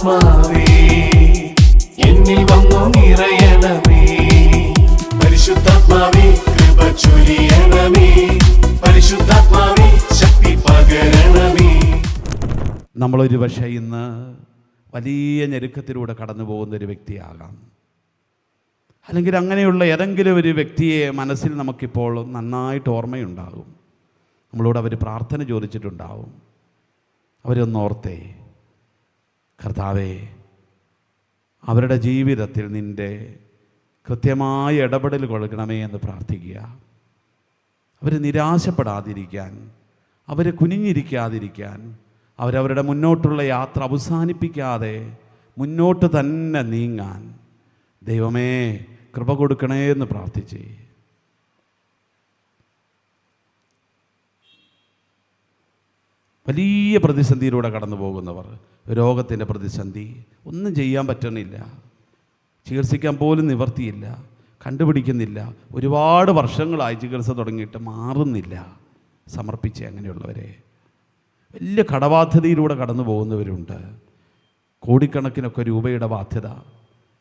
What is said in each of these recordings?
പരിശുദ്ധാത്മാവേ എന്നിൽ വന്നു നിറയണമേ. പരിശുദ്ധാത്മാവേ കൃപ ചൊരിയണമേ. പരിശുദ്ധാത്മാവേ ശക്തി പകരണമേ. നമ്മളൊരു പക്ഷേ ഇന്ന് വലിയ ഞെരുക്കത്തിലൂടെ കടന്നു പോകുന്ന ഒരു വ്യക്തിയാകാം. അല്ലെങ്കിൽ അങ്ങനെയുള്ള ഏതെങ്കിലും ഒരു വ്യക്തിയെ മനസ്സിൽ നമുക്കിപ്പോൾ നന്നായിട്ട് ഓർമ്മയുണ്ടാകും. നമ്മളോട് അവർ പ്രാർത്ഥന ചോദിച്ചിട്ടുണ്ടാവും. അവരൊന്നോർത്തേ, കർത്താവേ, അവരുടെ ജീവിതത്തിൽ നിൻ്റെ കൃത്യമായ ഇടപെടൽ കൊടുക്കണമേ എന്ന് പ്രാർത്ഥിക്കുക. അവർ നിരാശപ്പെടാതിരിക്കാൻ, അവർ കുനിഞ്ഞിരിക്കാതിരിക്കാൻ, അവരവരുടെ മുന്നോട്ടുള്ള യാത്ര അവസാനിപ്പിക്കാതെ മുന്നോട്ട് തന്നെ നീങ്ങാൻ ദൈവമേ കൃപ കൊടുക്കണേ എന്ന് പ്രാർത്ഥിച്ചേ. വലിയ പ്രതിസന്ധിയിലൂടെ കടന്നു പോകുന്നവർ, രോഗത്തിൻ്റെ പ്രതിസന്ധി, ഒന്നും ചെയ്യാൻ പറ്റണില്ല, ചികിത്സിക്കാൻ പോലും നിവർത്തിയില്ല, കണ്ടുപിടിക്കുന്നില്ല, ഒരുപാട് വർഷങ്ങളായി ചികിത്സ തുടങ്ങിയിട്ട് മാറുന്നില്ല, സമർപ്പിച്ച് അങ്ങനെയുള്ളവരെ. വലിയ കടബാധ്യതയിലൂടെ കടന്നു പോകുന്നവരുണ്ട്. കോടിക്കണക്കിനൊക്കെ രൂപയുടെ ബാധ്യത,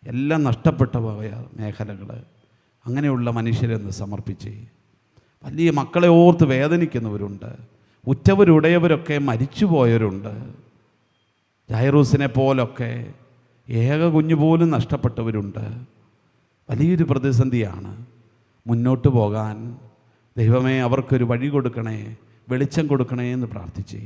എല്ലാം നഷ്ടപ്പെട്ട മേഖലകൾ. അങ്ങനെയുള്ള മനുഷ്യരെന്ന് സമർപ്പിച്ച്. വലിയ മക്കളെ ഓർത്ത് വേദനിക്കുന്നവരുണ്ട്. ഉറ്റവരുടയവരൊക്കെ മരിച്ചുപോയവരുണ്ട്. ജൈറൂസിനെ പോലൊക്കെ ഏക കുഞ്ഞു പോലും നഷ്ടപ്പെട്ടവരുണ്ട്. വലിയൊരു പ്രതിസന്ധിയാണ്. മുന്നോട്ട് പോകാൻ ദൈവമേ അവർക്കൊരു വഴി കൊടുക്കണേ, വെളിച്ചം കൊടുക്കണേ എന്ന് പ്രാർത്ഥിച്ചേ.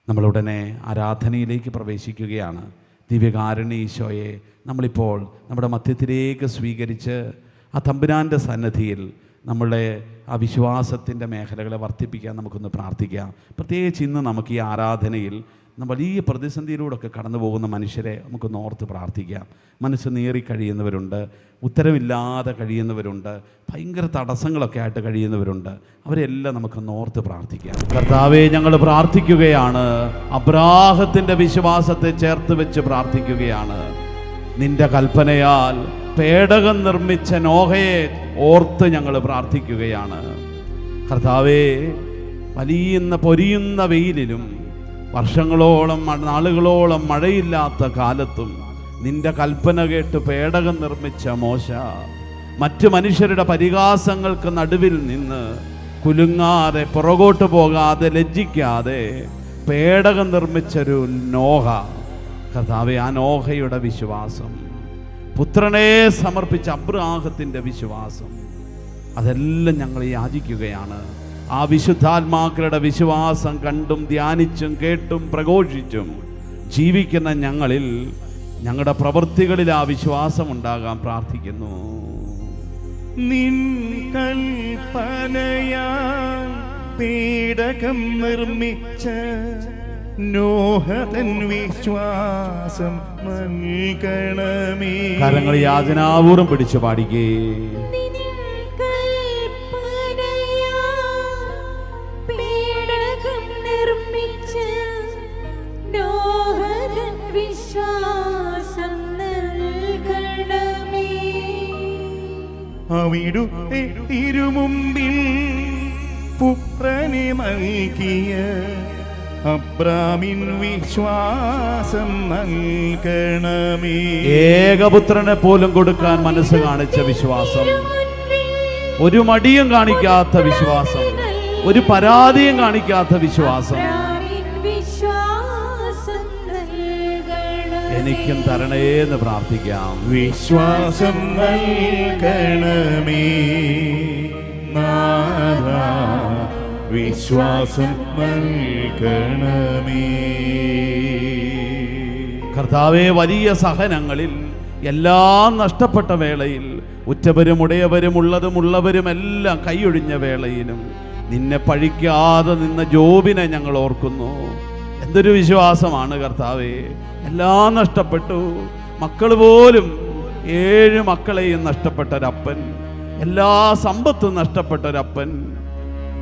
നമ്മളുടനെ ആരാധനയിലേക്ക് പ്രവേശിക്കുകയാണ്. ദിവ്യകാരുണ്യ ഈശോയെ നമ്മളിപ്പോൾ നമ്മുടെ മധ്യത്തിലേക്ക് സ്വീകരിച്ച് ആ തമ്പുരാൻ്റെ സന്നിധിയിൽ നമ്മളുടെ ആ വിശ്വാസത്തിൻ്റെ മേഖലകളെ വർദ്ധിപ്പിക്കാൻ നമുക്കൊന്ന് പ്രാർത്ഥിക്കാം. പ്രത്യേകിച്ച് ഇന്ന് നമുക്ക് ഈ ആരാധനയിൽ വലിയ പ്രതിസന്ധിയിലൂടെയൊക്കെ കടന്നു പോകുന്ന മനുഷ്യരെ നമുക്കൊന്ന് ഓർത്ത് പ്രാർത്ഥിക്കാം. മനസ്സ് നീറി കഴിയുന്നവരുണ്ട്, ഉത്തരവില്ലാതെ കഴിയുന്നവരുണ്ട്, ഭയങ്കര തടസ്സങ്ങളൊക്കെ ആയിട്ട് കഴിയുന്നവരുണ്ട്. അവരെല്ലാം നമുക്കൊന്ന് ഓർത്ത് പ്രാർത്ഥിക്കാം. കർത്താവേ, ഞങ്ങൾ പ്രാർത്ഥിക്കുകയാണ്. അബ്രാഹത്തിൻ്റെ വിശ്വാസത്തെ ചേർത്ത് വെച്ച് പ്രാർത്ഥിക്കുകയാണ്. നിന്റെ കൽപ്പനയാൽ പേടകം നിർമ്മിച്ച നോഹയെ ഓർത്ത് ഞങ്ങൾ പ്രാർത്ഥിക്കുകയാണ്. കർത്താവേ, വലിയുന്ന പൊരിയുന്ന വെയിലിലും വർഷങ്ങളോളം നാളുകളോളം മഴയില്ലാത്ത കാലത്തും നിന്റെ കൽപ്പന കേട്ട് പേടകം നിർമ്മിച്ച മോശ മറ്റു മനുഷ്യരുടെ പരിഹാസങ്ങൾക്ക് നടുവിൽ നിന്ന് കുലുങ്ങാതെ, പുറകോട്ട് പോകാതെ, ലജ്ജിക്കാതെ പേടകം നിർമ്മിച്ചൊരു നോഹ. കർത്താവേ, ആ നോഹയുടെ വിശ്വാസം, പുത്രനെ സമർപ്പിച്ച അബ്രാഹത്തിൻ്റെ വിശ്വാസം, അതെല്ലാം ഞങ്ങൾ യാചിക്കുകയാണ്. ആ വിശുദ്ധാത്മാക്കളുടെ വിശ്വാസം കണ്ടും ധ്യാനിച്ചും കേട്ടും പ്രഘോഷിച്ചും ജീവിക്കുന്ന ഞങ്ങളിൽ, ഞങ്ങളുടെ പ്രവൃത്തികളിൽ ആ വിശ്വാസം ഉണ്ടാകാൻ പ്രാർത്ഥിക്കുന്നു. നിൻ കൽപ്പനയാൽ പേടകം നിർമ്മിച്ച നോഹതൻ വിശ്വാസം നൽകണമേ. കരങ്ങൾ യാചനാപൂർവം പിടിച്ചു പാടിക്കേ. അവിടുത്തെ തിരുമുമ്പിൽ പുത്രനെ നൽകിയ അബ്രാമിൻ വിശ്വാസം നൽകണമേ. ഏകപുത്രനെ പോലും കൊടുക്കാൻ മനസ്സ് കാണിച്ച വിശ്വാസം, ഒരു മടിയും കാണിക്കാത്ത വിശ്വാസം, ഒരു പരാതിയും കാണിക്കാത്ത വിശ്വാസം എനിക്കും തരണേ എന്ന് പ്രാർത്ഥിക്കാം. വിശ്വാസം നൽകണമേ നാഥാ, വിശ്വാസം നൽകണമേ. കർത്താവേ, വലിയ സഹനങ്ങളിൽ, എല്ലാം നഷ്ടപ്പെട്ട വേളയിൽ, ഉറ്റവരും ഉടയവരും ഉള്ളതും ഉള്ളവരുമെല്ലാം കൈയൊഴിഞ്ഞ വേളയിലും നിന്നെ പഴിക്കാതെ നിന്ന ജോബിനെ ഞങ്ങൾ ഓർക്കുന്നു. എന്തൊരു വിശ്വാസമാണ് കർത്താവേ. എല്ലാം നഷ്ടപ്പെട്ടു, മക്കൾ പോലും 7 മക്കളെയും നഷ്ടപ്പെട്ടൊരപ്പൻ, എല്ലാ സമ്പത്തും നഷ്ടപ്പെട്ടൊരപ്പൻ,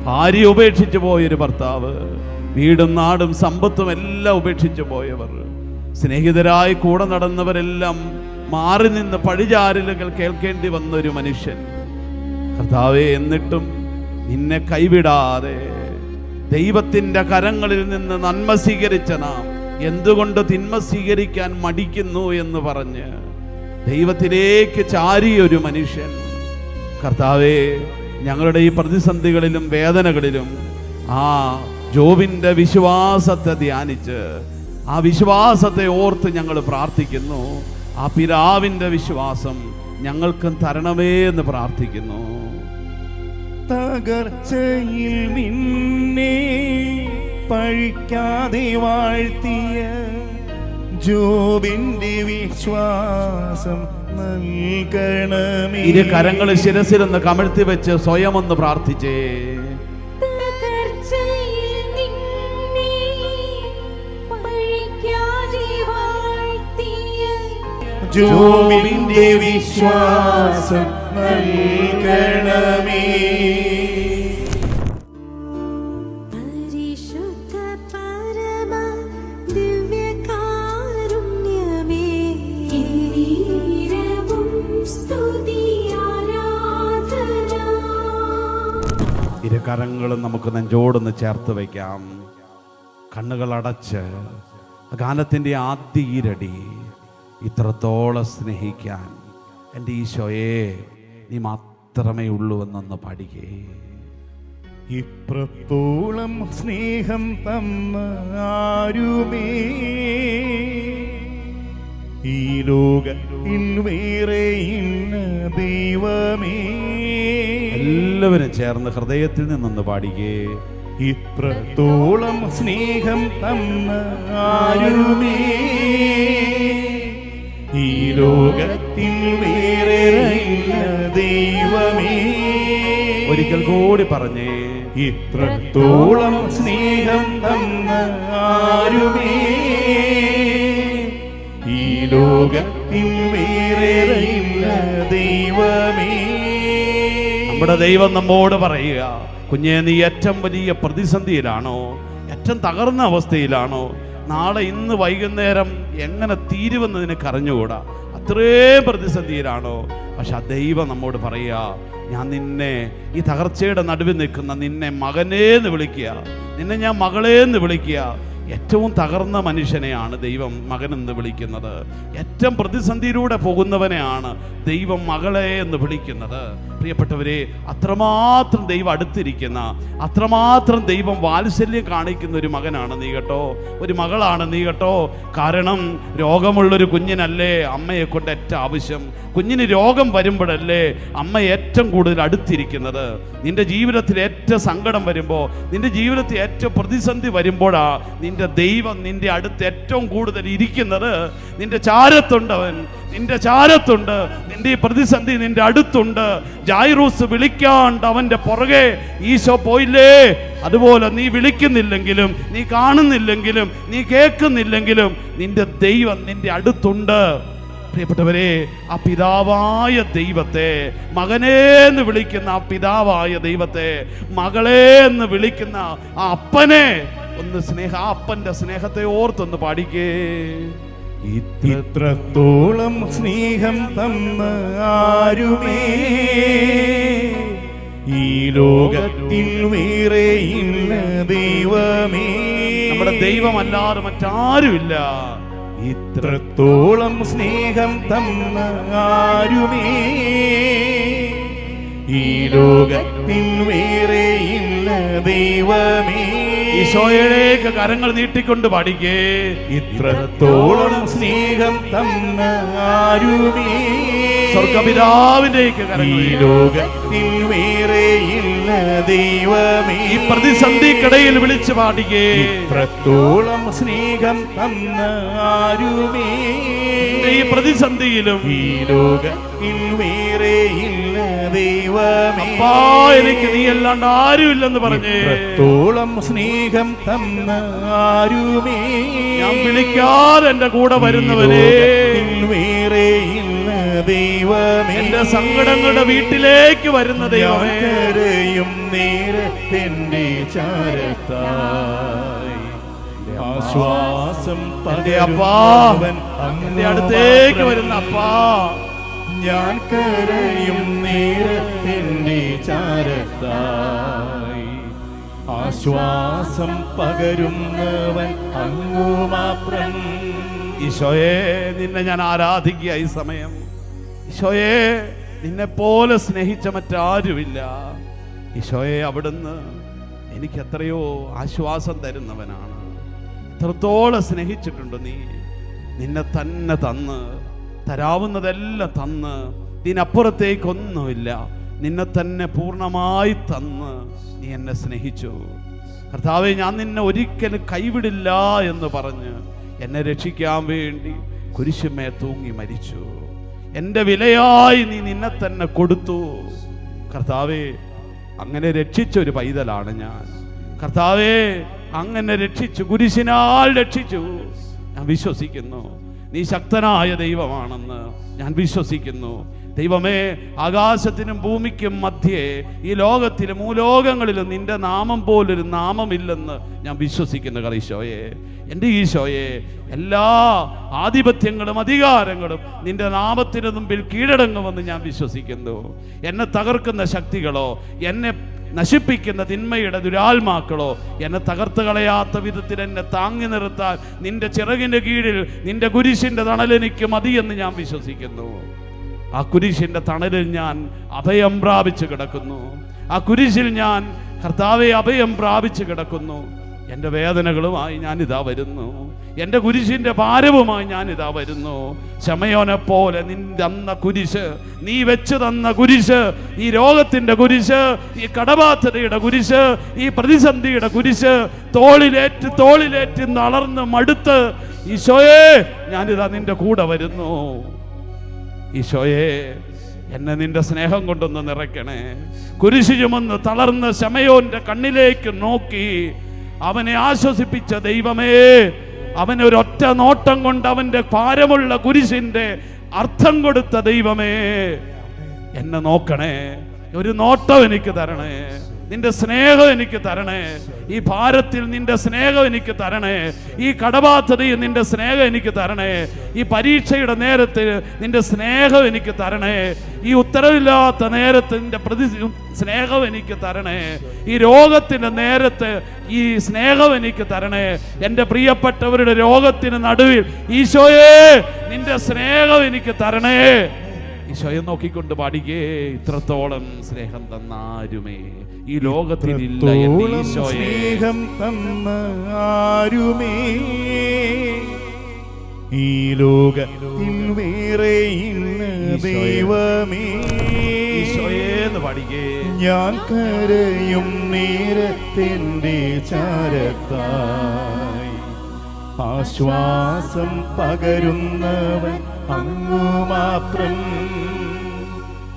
ഭാര്യ ഉപേക്ഷിച്ചു പോയൊരു ഭർത്താവ്, വീടും നാടും സമ്പത്തും എല്ലാം ഉപേക്ഷിച്ചു പോയവർ, സ്നേഹിതരായി കൂടെ നടന്നവരെല്ലാം മാറി നിന്ന് പഴിചാരലുകൾ കേൾക്കേണ്ടി വന്നൊരു മനുഷ്യൻ. കർത്താവേ, എന്നിട്ടും നിന്നെ കൈവിടാതെ ദൈവത്തിൻ്റെ കരങ്ങളിൽ നിന്ന് നന്മ സ്വീകരിച്ച നാം എന്തുകൊണ്ട് തിന്മ സ്വീകരിക്കാൻ മടിക്കുന്നു എന്ന് പറഞ്ഞ് ദൈവത്തിലേക്ക് ചാരിയൊരു മനുഷ്യൻ. കർത്താവേ, ഞങ്ങളുടെ ഈ പ്രതിസന്ധികളിലും വേദനകളിലും ആ ജോബിൻ്റെ വിശ്വാസത്തെ ധ്യാനിച്ച് ആ വിശ്വാസത്തെ ഓർത്ത് ഞങ്ങൾ പ്രാർത്ഥിക്കുന്നു. ആ പിതാവിൻ്റെ വിശ്വാസം ഞങ്ങൾക്കും തരണമേ എന്ന് പ്രാർത്ഥിക്കുന്നു. തകർച്ചയിൽ നിന്നെ പഴിക്കാതെ വാഴ്ത്തിയ ജോബിന്റെ വിശ്വാസം നൽകണമേ. ഇരു കരങ്ങൾ ശിരസിലൊന്ന് കമിഴ്ത്തി വെച്ച് സ്വയം ഒന്ന് പ്രാർത്ഥിച്ചേ. ജോബിന്റെ വിശ്വാസം നൽകണമേ. പരിശുദ്ധ പരമ ദിവ്യകാരുണ്യമേ, എന്നേരവും സ്തുതി ആരാധന. ഇരു കരങ്ങളും നമുക്ക് നെഞ്ചോടൊന്ന് ചേർത്ത് വയ്ക്കാം. കണ്ണുകൾ അടച്ച് ഗാനത്തിൻ്റെ ആദ്യ ഈരടി ഇത്രത്തോളം സ്നേഹിക്കാൻ എൻ്റെ ഈശോയെ നീ മാത്രമേ ഉള്ളൂ എന്നൊന്ന് പാടിക്കേ. ഇത്രത്തോളം സ്നേഹം തന്ന ആരുമേ ഈ ലോകത്തിൽ വേറെയില്ല ദൈവമേ. എല്ലാവരും ചേർന്ന് ഹൃദയത്തിൽ നിന്നൊന്ന് പാടിക്കേ. ഇത്രത്തോളം സ്നേഹം തന്ന ആരുമേ ഈ ലോകത്തിൽ വേറെയില്ല ദൈവമേ. ഒരിക്കൽ കൂടി പറഞ്ഞേ. ഇത്രത്തോളം സ്നേഹം തന്ന ആരുമേ ഈ ലോകത്തിൽ വേറെയില്ല ദൈവമേ. നമ്മുടെ ദൈവം നമ്മോട് പറയുക, കുഞ്ഞെ, നീ ഏറ്റവും വലിയ പ്രതിസന്ധിയിലാണോ? ഏറ്റവും തകർന്ന അവസ്ഥയിലാണോ? നാളെ ഇന്ന് വൈകുന്നേരം എങ്ങനെ തീരുമെന്ന് നിനക്ക് അറിഞ്ഞുകൂടാ. അത്രയും പ്രതിസന്ധിയിലാണോ? പക്ഷെ ആ ദൈവം നമ്മോട് പറയുക, ഞാൻ നിന്നെ ഈ തകർച്ചയുടെ നടുവിൽ നിൽക്കുന്ന നിന്നെ മകനേന്ന് വിളിക്കുക, നിന്നെ ഞാൻ മകളേന്ന് വിളിക്കുക. ഏറ്റവും തകർന്ന മനുഷ്യനെയാണ് ദൈവം മകനെന്ന് വിളിക്കുന്നത്. ഏറ്റവും പ്രതിസന്ധിയിലൂടെ പോകുന്നവനെയാണ് ദൈവം മകളെ എന്ന് വിളിക്കുന്നത്. പ്രിയപ്പെട്ടവരെ, അത്രമാത്രം ദൈവം അടുത്തിരിക്കുന്ന, അത്രമാത്രം ദൈവം വാത്സല്യം കാണിക്കുന്ന ഒരു മകനാണ് നീ കേട്ടോ, ഒരു മകളാണ് നീ കേട്ടോ. കാരണം രോഗമുള്ളൊരു കുഞ്ഞിനല്ലേ അമ്മയെ കൊണ്ട് ഏറ്റവും ആവശ്യം. കുഞ്ഞിന് രോഗം വരുമ്പോഴല്ലേ അമ്മ ഏറ്റവും കൂടുതൽ അടുത്തിരിക്കുന്നത്. നിന്റെ ജീവിതത്തിൽ ഏറ്റവും സങ്കടം വരുമ്പോൾ, നിന്റെ ജീവിതത്തിൽ ഏറ്റവും പ്രതിസന്ധി വരുമ്പോഴാ നിന്റെ ദൈവം നിന്റെ അടുത്ത് ഏറ്റവും കൂടുതൽ ഇരിക്കുന്നത്. നിന്റെ ചാരത്തുണ്ട് അവൻ, നിന്റെ ചാരത്തുണ്ട്. നിന്റെ ഈ പ്രതിസന്ധി നിന്റെ അടുത്തുണ്ട്. ജായിറൂസ് വിളിക്കാണ്ട് അവന്റെ പുറകെ ഈശോ പോയില്ലേ? അതുപോലെ നീ വിളിക്കുന്നില്ലെങ്കിലും, നീ കാണുന്നില്ലെങ്കിലും, നീ കേൾക്കുന്നില്ലെങ്കിലും നിന്റെ ദൈവം നിന്റെ അടുത്തുണ്ട്. പ്രിയപ്പെട്ടവരെ, ആ പിതാവായ ദൈവത്തെ, മകനേന്ന് വിളിക്കുന്ന ആ പിതാവായ ദൈവത്തെ, മകളെ എന്ന് വിളിക്കുന്ന ആ അപ്പനെ ഒന്ന് ആ അപ്പന്റെ സ്നേഹത്തെ ഓർത്തൊന്ന് പാടിക്കേ. ഇത്രത്തോളം സ്നേഹം തന്ന ആരുമേ ഈ ലോകത്തിൽ വേറെയില്ല ദൈവമേ. നമ്മുടെ ദൈവമല്ലാതെ മറ്റാരുമില്ല. ഇത്രത്തോളം സ്നേഹം തന്ന ആരുമേ ഈ ലോകത്തിൽ വേറെയില്ല ദൈവമേ. ഈശോയിലേക്ക് കരങ്ങൾ നീട്ടിക്കൊണ്ട് പാടിക്കേ. ഇത്രത്തോളം സ്നേഹം തന്ന ആരുമേ സ്വർഗപിതാവിലേക്ക് ഈ ലോകത്തിൽ വേറെയില്ല ദൈവമേ. ഈ പ്രതിസന്ധിക്കിടയിൽ വിളിച്ചു പാടിക്കേ. ഇത്രത്തോളം സ്നേഹം തന്ന ആരുമേ ഈ പ്രതിസന്ധിയിലും ഈ ലോകത്തിൽ വേറെയില്ല ദൈവമേ. അപ്പാ, എനിക്ക് നീ അല്ലാണ്ട് ആരുമില്ലെന്ന് പറഞ്ഞേ. ഇത്രത്തോളം സ്നേഹം തന്ന ആരുമേ ഞാൻ വിളിക്കാതെ എന്റെ കൂടെ വരുന്നവനെ, വേറെയില്ല ദൈവമേ. എന്റെ സങ്കടങ്ങളുടെ വീട്ടിലേക്ക് വരുന്ന ദൈവമേ, കരയും നേരത്തെന്റെ ചാരത്തായി ആശ്വാസം എന്റെ അപ്പാ, എന്റെ അടുത്തേക്ക് വരുന്ന അപ്പാ, ഞാൻ കരയും നേരത്തെന്റെ ചാരത്തായി ആശ്വാസം പകരുന്നവൻ അങ്ങു മാത്രം. ഈശോയെ, നിന്നെ ഞാൻ ആരാധിക്കുക ഈ സമയം. ഈശോയെ, നിന്നെ പോലെ സ്നേഹിച്ച മറ്റാരുമില്ല. ഈശോയെ, അവിടുന്ന് എനിക്ക് എത്രയോ ആശ്വാസം തരുന്നവനാണ്. എത്രത്തോളം സ്നേഹിച്ചിട്ടുണ്ട് നീ. നിന്നെ തന്നെ തന്ന്, തരാവുന്നതെല്ലാം തന്ന്, ഇതിനപ്പുറത്തേക്കൊന്നുമില്ല, നിന്നെ തന്നെ പൂർണ്ണമായി തന്ന് നീ എന്നെ സ്നേഹിച്ചു. കർത്താവേ, ഞാൻ നിന്നെ ഒരിക്കലും കൈവിടില്ല എന്ന് പറഞ്ഞ് എന്നെ രക്ഷിക്കാൻ വേണ്ടി കുരിശുമേ തൂങ്ങി മരിച്ചു. എൻ്റെ വിലയായി നീ നിന്നെ തന്നെ കൊടുത്തു. കർത്താവേ, അങ്ങനെ രക്ഷിച്ചൊരു പൈതലാണ് ഞാൻ. കർത്താവേ, അങ്ങനെ രക്ഷിച്ചു, കുരിശിനാൽ രക്ഷിച്ചു. ഞാൻ വിശ്വസിക്കുന്നു നീ ശക്തനായ ദൈവമാണെന്ന് ഞാൻ വിശ്വസിക്കുന്നു. ദൈവമേ, ആകാശത്തിനും ഭൂമിക്കും മധ്യേ, ഈ ലോകത്തിലും ഭൂലോകങ്ങളിലും നിന്റെ നാമം പോലൊരു നാമമില്ലെന്ന് ഞാൻ വിശ്വസിക്കുന്നു. ഈശോയെ, എൻ്റെ ഈശോയെ, എല്ലാ ആധിപത്യങ്ങളും അധികാരങ്ങളും നിന്റെ നാമത്തിന് മുമ്പിൽ കീഴടങ്ങുമെന്ന് ഞാൻ വിശ്വസിക്കുന്നു. എന്നെ തകർക്കുന്ന ശക്തികളോ, എന്നെ നശിപ്പിക്കുന്ന തിന്മയുടെ ദുരാത്മാക്കളോ എന്നെ തകർത്ത് കളയാത്ത വിധത്തിൽ എന്നെ താങ്ങി നിർത്താൻ നിന്റെ ചിറകിൻ്റെ കീഴിൽ നിന്റെ കുരിശിൻ്റെ തണലെനിക്ക് മതിയെന്ന് ഞാൻ വിശ്വസിക്കുന്നു. ആ കുരിശിൻ്റെ തണലിൽ ഞാൻ അഭയം പ്രാപിച്ചു കിടക്കുന്നു. ആ കുരിശിൽ ഞാൻ കർത്താവെ അഭയം പ്രാപിച്ചു കിടക്കുന്നു. എൻ്റെ വേദനകളുമായി ഞാനിതാ വരുന്നു. എൻ്റെ കുരിശിൻ്റെ ഭാരവുമായി ഞാനിതാ വരുന്നു. ശമയോനെ പോലെ നിന്റെ അന്ന കുരിശ്, നീ വെച്ച് തന്ന കുരിശ്, ഈ രോഗത്തിൻ്റെ കുരിശ്, ഈ കടബാധ്യതയുടെ കുരിശ്, ഈ പ്രതിസന്ധിയുടെ കുരിശ് തോളിലേറ്റ് തളർന്ന് മടുത്ത്, ഈശോയെ, ഞാനിതാ നിന്റെ കൂടെ വരുന്നു. ഈശോയെ, എന്നെ നിന്റെ സ്നേഹം കൊണ്ടൊന്ന് നിറയ്ക്കണേ. കുരിശ് ചുമന്ന് തളർന്ന ശമയോന്റെ കണ്ണിലേക്ക് നോക്കി അവനെ ആശ്വസിപ്പിച്ച ദൈവമേ, അവനൊരൊറ്റ നോട്ടം കൊണ്ട് അവന്റെ ഭാരമുള്ള കുരിശിന്റെ അർത്ഥം കൊടുത്ത ദൈവമേ, എന്നെ നോക്കണേ. ഒരു നോട്ടം എനിക്ക് തരണേ. നിന്റെ സ്നേഹം എനിക്ക് തരണേ. ഈ ഭാരത്തിൽ നിന്റെ സ്നേഹം എനിക്ക് തരണേ. ഈ കടബാധ്യതയിൽ നിന്റെ സ്നേഹം എനിക്ക് തരണേ. ഈ പരീക്ഷയുടെ നേരത്ത് നിന്റെ സ്നേഹം എനിക്ക് തരണേ. ഈ ഉത്തരവില്ലാത്ത നേരത്ത് നിന്റെ സ്നേഹം എനിക്ക് തരണേ. ഈ രോഗത്തിന്റെ നേരത്ത് ഈ സ്നേഹം എനിക്ക് തരണേ. എൻ്റെ പ്രിയപ്പെട്ടവരുടെ രോഗത്തിന് നടുവിൽ ഈശോയെ, നിന്റെ സ്നേഹം എനിക്ക് തരണേ. ഈശോയെ നോക്കിക്കൊണ്ട് പാടിക്കേ, ഇത്രത്തോളം സ്നേഹം തന്നാരുമേ ഈ ലോകത്തിലില്ല. സ്നേഹം തന്ന ആരുമേ ഈ ലോകത്തിൽ വേറെയില്ല ദൈവമേ. ഈശോയേന്ന് പാടിക്കേ. ഞാൻ കരയും നേരത്തിൻ്റെ ചാരത്തായി ആശ്വാസം പകരുന്നവൻ അങ്ങു മാത്രം.